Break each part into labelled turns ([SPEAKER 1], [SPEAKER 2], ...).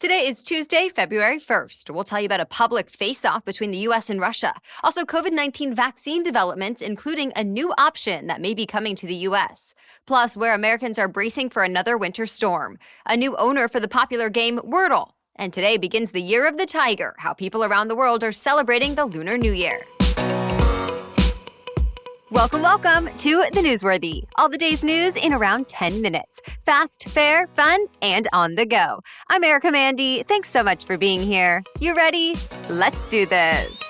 [SPEAKER 1] Today is Tuesday, February 1st. We'll tell you about a public face-off between the U.S. and Russia. Also, COVID-19 vaccine developments, including a new option that may be coming to the U.S. Plus, where Americans are bracing for another winter storm. A new owner for the popular game Wordle. And today begins the Year of the Tiger, how people around the world are celebrating the Lunar New Year. Welcome to The Newsworthy. All the day's news in around 10 minutes. Fast, fair, fun, and on the go. I'm Erica Mandy. Thanks so much for being here. You ready? Let's do this.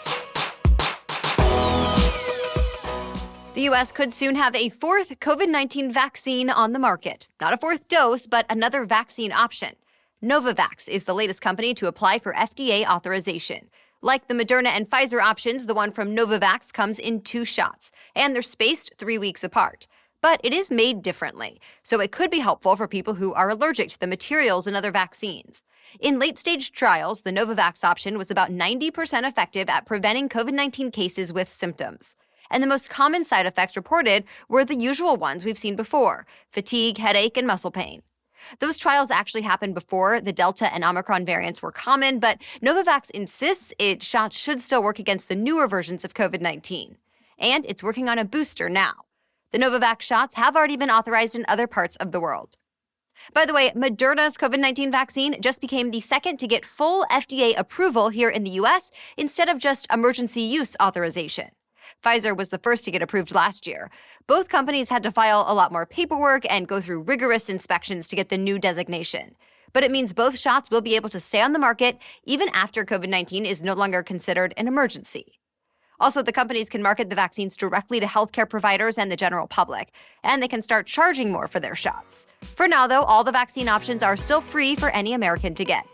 [SPEAKER 1] The U.S. could soon have a fourth COVID-19 vaccine on the market. Not a fourth dose, but another vaccine option. Novavax is the latest company to apply for FDA authorization. Like the Moderna and Pfizer options, the one from Novavax comes in 2 shots, and they're spaced 3 weeks apart. But it is made differently, so it could be helpful for people who are allergic to the materials in other vaccines. In late-stage trials, the Novavax option was about 90% effective at preventing COVID-19 cases with symptoms. And the most common side effects reported were the usual ones we've seen before: fatigue, headache, and muscle pain. Those trials actually happened before the Delta and Omicron variants were common, but Novavax insists its shots should still work against the newer versions of COVID-19. And it's working on a booster now. The Novavax shots have already been authorized in other parts of the world. By the way, Moderna's COVID-19 vaccine just became the second to get full FDA approval here in the U.S. instead of just emergency use authorization. Pfizer was the first to get approved last year. Both companies had to file a lot more paperwork and go through rigorous inspections to get the new designation. But it means both shots will be able to stay on the market even after COVID-19 is no longer considered an emergency. Also, the companies can market the vaccines directly to healthcare providers and the general public, and they can start charging more for their shots. For now, though, all the vaccine options are still free for any American to get.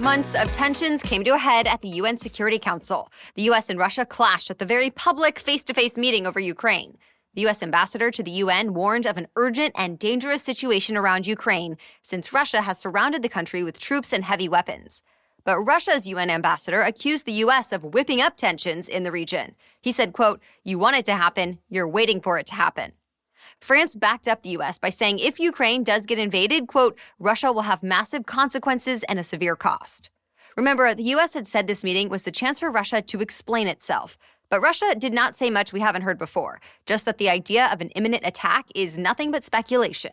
[SPEAKER 1] Months of tensions came to a head at the UN Security Council. The U.S. and Russia clashed at the very public face-to-face meeting over Ukraine. The U.S. ambassador to the UN warned of an urgent and dangerous situation around Ukraine since Russia has surrounded the country with troops and heavy weapons. But Russia's UN ambassador accused the U.S. of whipping up tensions in the region. He said, quote, "You want it to happen, you're waiting for it to happen." France backed up the U.S. by saying if Ukraine does get invaded, quote, Russia will have massive consequences and a severe cost. Remember, the U.S. had said this meeting was the chance for Russia to explain itself. But Russia did not say much we haven't heard before, just that the idea of an imminent attack is nothing but speculation.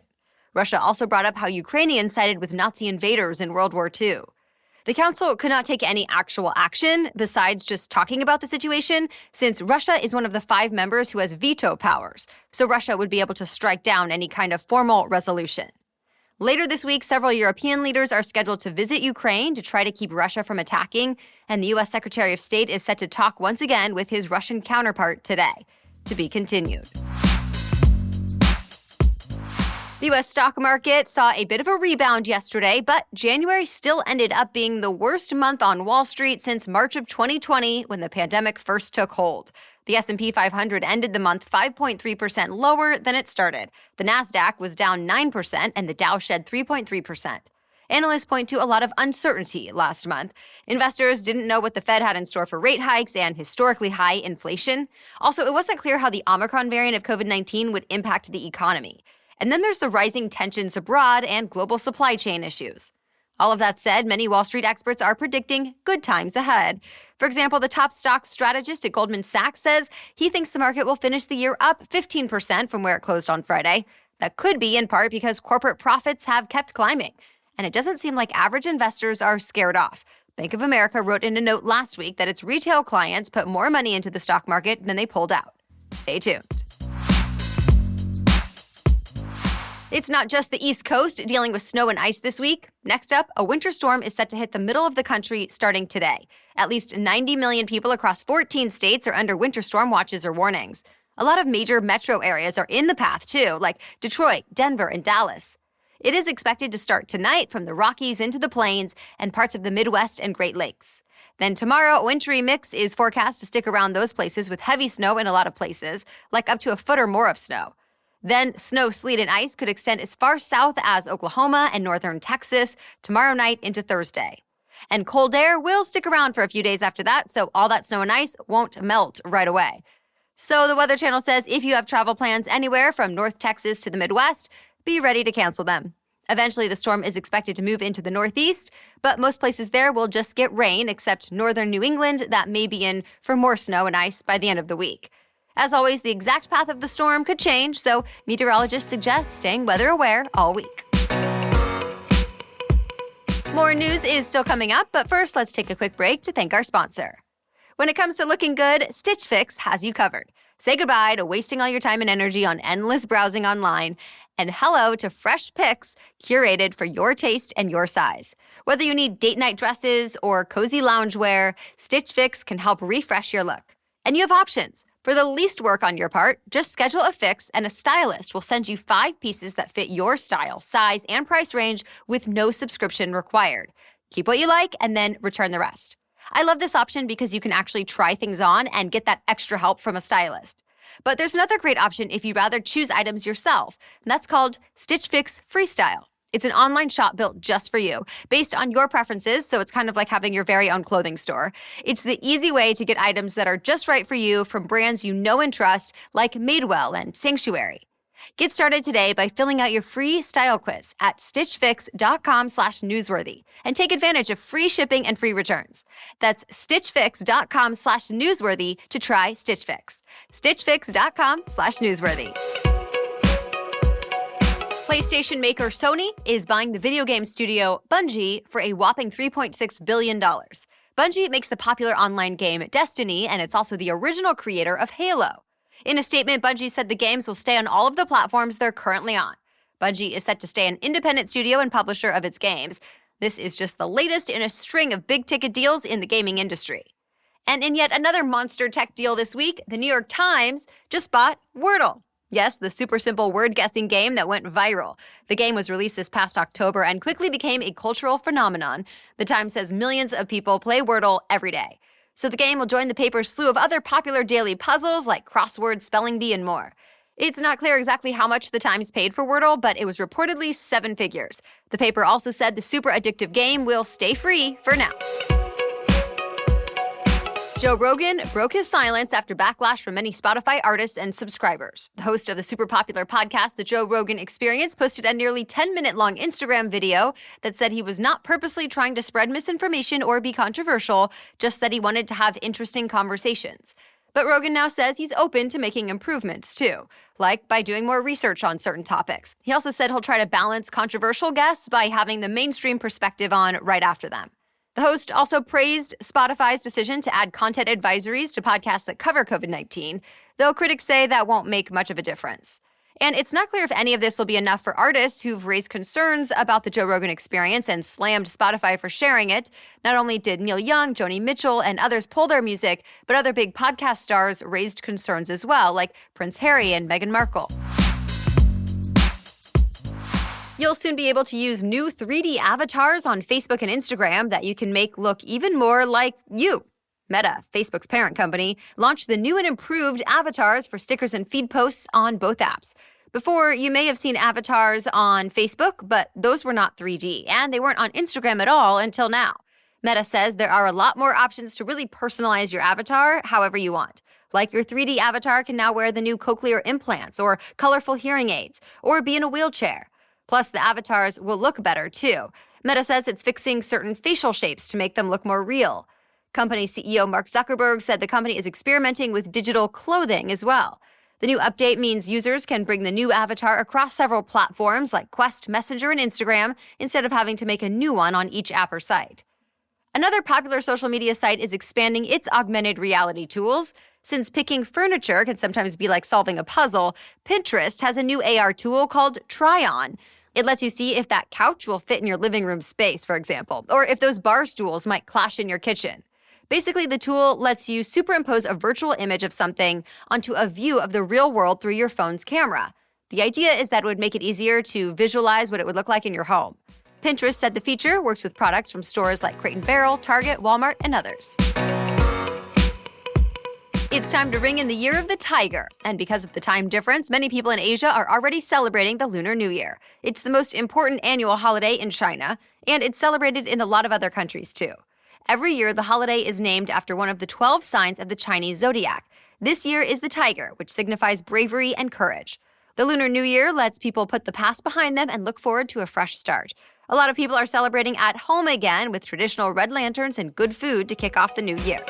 [SPEAKER 1] Russia also brought up how Ukrainians sided with Nazi invaders in World War II. The council could not take any actual action besides just talking about the situation, since Russia is one of the 5 members who has veto powers, so Russia would be able to strike down any kind of formal resolution. Later this week, several European leaders are scheduled to visit Ukraine to try to keep Russia from attacking, and the U.S. Secretary of State is set to talk once again with his Russian counterpart today. To be continued. The U.S. stock market saw a bit of a rebound yesterday, but January still ended up being the worst month on Wall Street since March of 2020 when the pandemic first took hold. The S&P 500 ended the month 5.3% lower than it started. The Nasdaq was down 9% and the Dow shed 3.3%. Analysts point to a lot of uncertainty last month. Investors didn't know what the Fed had in store for rate hikes and historically high inflation. Also, it wasn't clear how the Omicron variant of COVID-19 would impact the economy. And then there's the rising tensions abroad and global supply chain issues. All of that said, many Wall Street experts are predicting good times ahead. For example, the top stock strategist at Goldman Sachs says he thinks the market will finish the year up 15% from where it closed on Friday. That could be in part because corporate profits have kept climbing. And it doesn't seem like average investors are scared off. Bank of America wrote in a note last week that its retail clients put more money into the stock market than they pulled out. Stay tuned. It's not just the East Coast dealing with snow and ice this week. Next up, a winter storm is set to hit the middle of the country starting today. At least 90 million people across 14 states are under winter storm watches or warnings. A lot of major metro areas are in the path, too, like Detroit, Denver, and Dallas. It is expected to start tonight from the Rockies into the Plains and parts of the Midwest and Great Lakes. Then tomorrow, a wintry mix is forecast to stick around those places with heavy snow in a lot of places, like up to a foot or more of snow. Then snow, sleet, and ice could extend as far south as Oklahoma and northern Texas tomorrow night into Thursday. And cold air will stick around for a few days after that, so all that snow and ice won't melt right away. So the Weather Channel says if you have travel plans anywhere from North Texas to the Midwest, be ready to cancel them. Eventually, the storm is expected to move into the northeast, but most places there will just get rain, except northern New England that may be in for more snow and ice by the end of the week. As always, the exact path of the storm could change, so meteorologists suggest staying weather aware all week. More news is still coming up, but first let's take a quick break to thank our sponsor. When it comes to looking good, Stitch Fix has you covered. Say goodbye to wasting all your time and energy on endless browsing online, and hello to fresh picks curated for your taste and your size. Whether you need date night dresses or cozy loungewear, Stitch Fix can help refresh your look. And you have options. For the least work on your part, just schedule a fix and a stylist will send you 5 pieces that fit your style, size, and price range with no subscription required. Keep what you like and then return the rest. I love this option because you can actually try things on and get that extra help from a stylist. But there's another great option if you'd rather choose items yourself, and that's called Stitch Fix Freestyle. It's an online shop built just for you, based on your preferences, so it's kind of like having your very own clothing store. It's the easy way to get items that are just right for you from brands you know and trust, like Madewell and Sanctuary. Get started today by filling out your free style quiz at stitchfix.com/newsworthy and take advantage of free shipping and free returns. That's stitchfix.com/newsworthy to try Stitch Fix. stitchfix.com/newsworthy. PlayStation maker Sony is buying the video game studio Bungie for a whopping $3.6 billion. Bungie makes the popular online game Destiny, and it's also the original creator of Halo. In a statement, Bungie said the games will stay on all of the platforms they're currently on. Bungie is set to stay an independent studio and publisher of its games. This is just the latest in a string of big-ticket deals in the gaming industry. And in yet another monster tech deal this week, the New York Times just bought Wordle. Yes, the super simple word-guessing game that went viral. The game was released this past October and quickly became a cultural phenomenon. The Times says millions of people play Wordle every day. So the game will join the paper's slew of other popular daily puzzles like crossword, spelling bee, and more. It's not clear exactly how much the Times paid for Wordle, but it was reportedly 7 figures. The paper also said the super addictive game will stay free for now. Joe Rogan broke his silence after backlash from many Spotify artists and subscribers. The host of the super popular podcast, The Joe Rogan Experience, posted a nearly 10-minute-long Instagram video that said he was not purposely trying to spread misinformation or be controversial, just that he wanted to have interesting conversations. But Rogan now says he's open to making improvements, too, like by doing more research on certain topics. He also said he'll try to balance controversial guests by having the mainstream perspective on right after them. The host also praised Spotify's decision to add content advisories to podcasts that cover COVID-19, though critics say that won't make much of a difference. And it's not clear if any of this will be enough for artists who've raised concerns about the Joe Rogan Experience and slammed Spotify for sharing it. Not only did Neil Young, Joni Mitchell, and others pull their music, but other big podcast stars raised concerns as well, like Prince Harry and Meghan Markle. You'll soon be able to use new 3D avatars on Facebook and Instagram that you can make look even more like you. Meta, Facebook's parent company, launched the new and improved avatars for stickers and feed posts on both apps. Before, you may have seen avatars on Facebook, but those were not 3D, and they weren't on Instagram at all until now. Meta says there are a lot more options to really personalize your avatar however you want. Like your 3D avatar can now wear the new cochlear implants or colorful hearing aids, or be in a wheelchair. Plus, the avatars will look better, too. Meta says it's fixing certain facial shapes to make them look more real. Company CEO Mark Zuckerberg said the company is experimenting with digital clothing as well. The new update means users can bring the new avatar across several platforms like Quest, Messenger, and Instagram instead of having to make a new one on each app or site. Another popular social media site is expanding its augmented reality tools. Since picking furniture can sometimes be like solving a puzzle, Pinterest has a new AR tool called Try On. It lets you see if that couch will fit in your living room space, for example, or if those bar stools might clash in your kitchen. Basically, the tool lets you superimpose a virtual image of something onto a view of the real world through your phone's camera. The idea is that it would make it easier to visualize what it would look like in your home. Pinterest said the feature works with products from stores like Crate & Barrel, Target, Walmart, and others. It's time to ring in the Year of the Tiger, and because of the time difference, many people in Asia are already celebrating the Lunar New Year. It's the most important annual holiday in China, and it's celebrated in a lot of other countries too. Every year, the holiday is named after one of the 12 signs of the Chinese zodiac. This year is the tiger, which signifies bravery and courage. The Lunar New Year lets people put the past behind them and look forward to a fresh start. A lot of people are celebrating at home again with traditional red lanterns and good food to kick off the new year.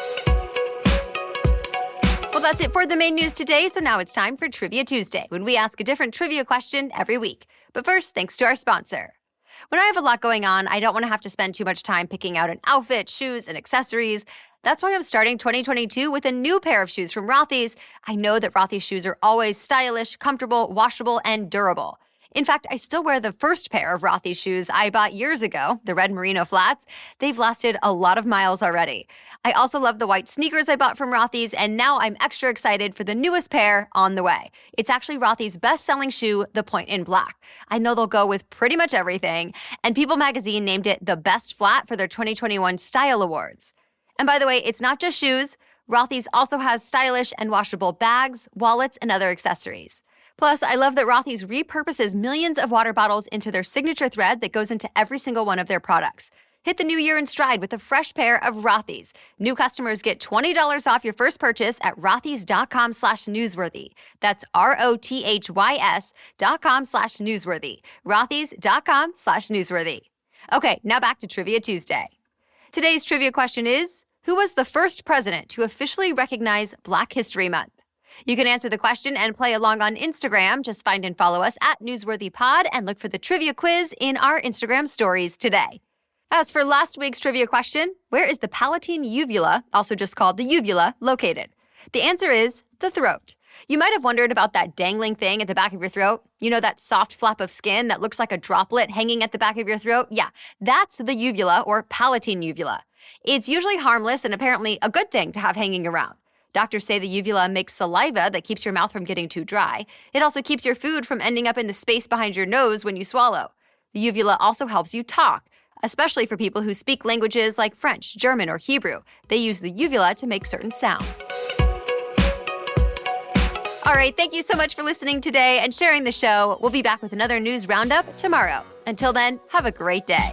[SPEAKER 1] Well, that's it for the main news today, so now it's time for Trivia Tuesday, when we ask a different trivia question every week. But first, thanks to our sponsor. When I have a lot going on, I don't want to have to spend too much time picking out an outfit, shoes, and accessories. That's why I'm starting 2022 with a new pair of shoes from Rothy's. I know that Rothy's shoes are always stylish, comfortable, washable, and durable. In fact, I still wear the first pair of Rothy's shoes I bought years ago, the red merino flats. They've lasted a lot of miles already. I also love the white sneakers I bought from Rothy's, and now I'm extra excited for the newest pair on the way. It's actually Rothy's best-selling shoe, the Point in Black. I know they'll go with pretty much everything, and People magazine named it the best flat for their 2021 Style Awards. And by the way, it's not just shoes. Rothy's also has stylish and washable bags, wallets, and other accessories. Plus, I love that Rothy's repurposes millions of water bottles into their signature thread that goes into every single one of their products. Hit the new year in stride with a fresh pair of Rothy's. New customers get $20 off your first purchase at rothys.com/newsworthy. That's ROTHYS.com/newsworthy. rothys.com/newsworthy. Okay, now back to Trivia Tuesday. Today's trivia question is, who was the first president to officially recognize Black History Month? You can answer the question and play along on Instagram. Just find and follow us at NewsworthyPod and look for the trivia quiz in our Instagram stories today. As for last week's trivia question, where is the palatine uvula, also just called the uvula, located? The answer is the throat. You might have wondered about that dangling thing at the back of your throat. You know, that soft flap of skin that looks like a droplet hanging at the back of your throat? Yeah, that's the uvula or palatine uvula. It's usually harmless and apparently a good thing to have hanging around. Doctors say the uvula makes saliva that keeps your mouth from getting too dry. It also keeps your food from ending up in the space behind your nose when you swallow. The uvula also helps you talk, especially for people who speak languages like French, German, or Hebrew. They use the uvula to make certain sounds. All right, thank you so much for listening today and sharing the show. We'll be back with another news roundup tomorrow. Until then, have a great day.